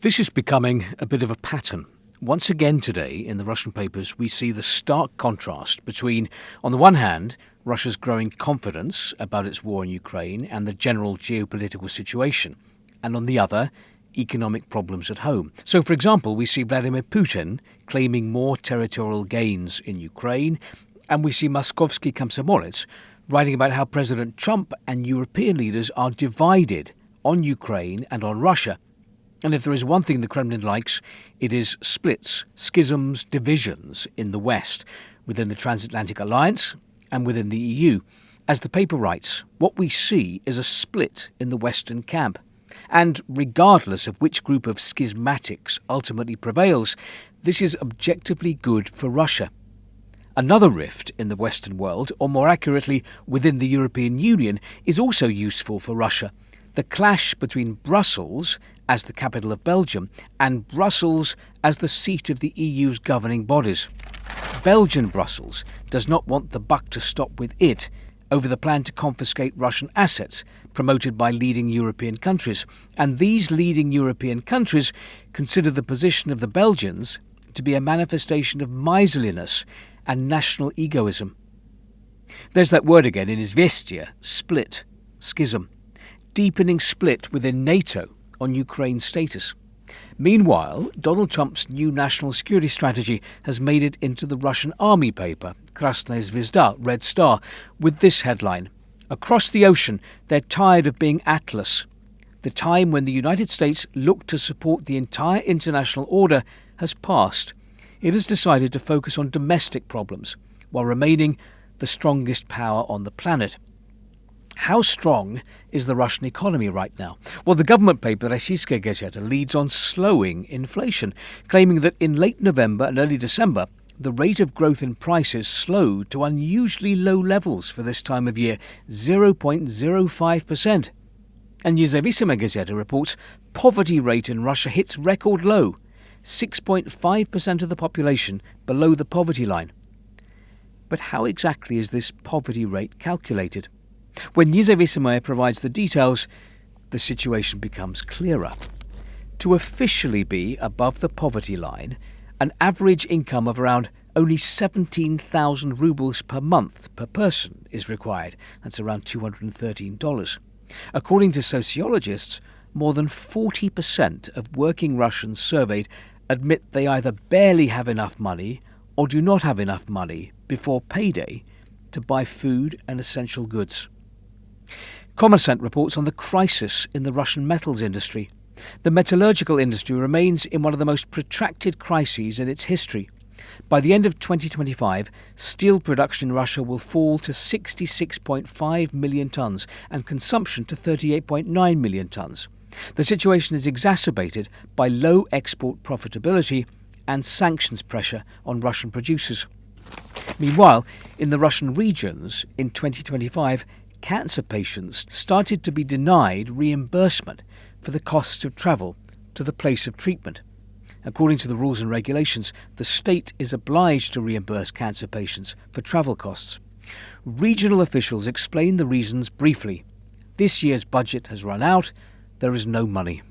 This is becoming a bit of a pattern. Once again today, in the Russian papers, we see the stark contrast between, on the one hand, Russia's growing confidence about its war in Ukraine and the general geopolitical situation, and on the other, economic problems at home. So, for example, we see Vladimir Putin claiming more territorial gains in Ukraine, and we see Moskovsky Komsomolets writing about how President Trump and European leaders are divided on Ukraine and on Russia. And if there is one thing the Kremlin likes, it is splits, schisms, divisions in the West, within the transatlantic alliance and within the EU. As the paper writes, what we see is a split in the Western camp. And regardless of which group of schismatics ultimately prevails, this is objectively good for Russia. Another rift in the Western world, or more accurately, within the European Union, is also useful for Russia. The clash between Brussels, as the capital of Belgium, and Brussels as the seat of the EU's governing bodies. Belgian Brussels does not want the buck to stop with it over the plan to confiscate Russian assets promoted by leading European countries. And these leading European countries consider the position of the Belgians to be a manifestation of miserliness and national egoism. There's that word again in Izvestia, split, schism. Deepening split within NATO on Ukraine's status. Meanwhile, Donald Trump's new national security strategy has made it into the Russian army paper, Krasnaya Zvezda, Red Star, with this headline: "Across the ocean, they're tired of being Atlas. The time when the United States looked to support the entire international order has passed. It has decided to focus on domestic problems, while remaining the strongest power on the planet." How strong is the Russian economy right now? Well, the government paper Rossiyskaya Gazeta leads on slowing inflation, claiming that in late November and early December, the rate of growth in prices slowed to unusually low levels for this time of year, 0.05%. And Nezavisima Gazeta reports poverty rate in Russia hits record low, 6.5% of the population below the poverty line. But how exactly is this poverty rate calculated? When Nezavisima provides the details, the situation becomes clearer. To officially be above the poverty line, an average income of around only 17,000 rubles per month per person is required. That's around $213. According to sociologists, more than 40% of working Russians surveyed admit they either barely have enough money or do not have enough money before payday to buy food and essential goods. Kommersant reports on the crisis in the Russian metals industry. The metallurgical industry remains in one of the most protracted crises in its history. By the end of 2025, steel production in Russia will fall to 66.5 million tonnes and consumption to 38.9 million tonnes. The situation is exacerbated by low export profitability and sanctions pressure on Russian producers. Meanwhile, in the Russian regions in 2025, cancer patients started to be denied reimbursement for the costs of travel to the place of treatment. According to the rules and regulations, the state is obliged to reimburse cancer patients for travel costs. Regional officials explain the reasons briefly. This year's budget has run out. There is no money.